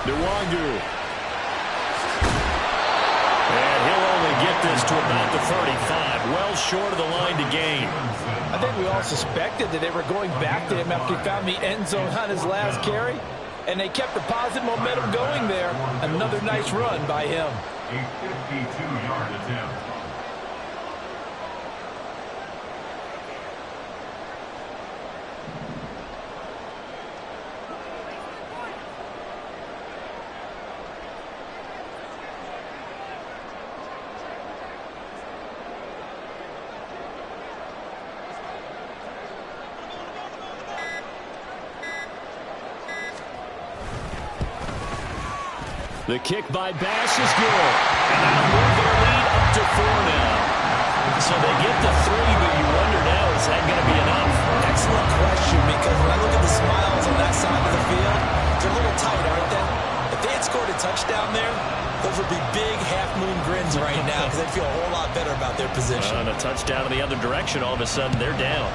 Nwangu. And he'll only get this to about the 35, well short of the line to gain. I think we all suspected that they were going back to him after he found the end zone on his last carry, and they kept the positive momentum going there. Another nice run by him. A 52-yard attempt. The kick by Bass is good. And that'll move their lead up to 4 now. So they get the 3, but you wonder now, is that going to be enough? Excellent question, because when I look at the smiles on that side of the field, they're a little tight, aren't they? If they had scored a touchdown there, those would be big half-moon grins right now because they feel a whole lot better about their position. And a touchdown in the other direction, all of a sudden they're down.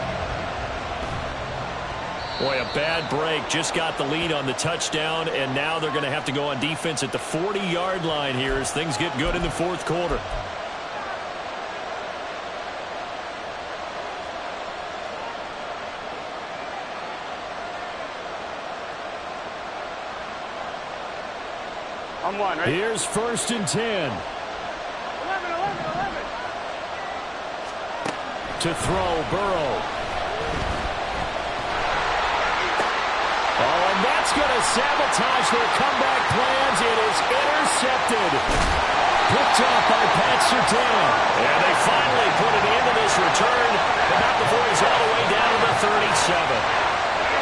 Boy, a bad break. Just got the lead on the touchdown, and now they're going to have to go on defense at the 40-yard line here as things get good in the 4th quarter. I'm one, right? Here's 1st and 10. 11. To throw, Burrow. Oh, and that's going to sabotage their comeback plans. It is intercepted. Picked off by Pat Surtain. And they finally put an end to this return, but not before he's all the way down to the 37.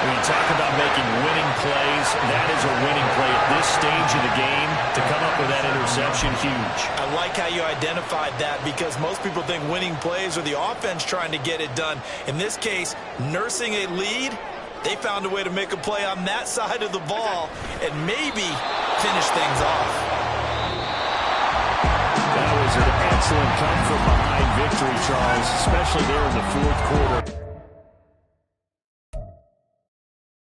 When you talk about making winning plays, that is a winning play at this stage of the game. To come up with that interception, huge. I like how you identified that because most people think winning plays are the offense trying to get it done. In this case, nursing a lead, they found a way to make a play on that side of the ball and maybe finish things off. That was an excellent come from behind victory, Charles, especially there in the 4th quarter.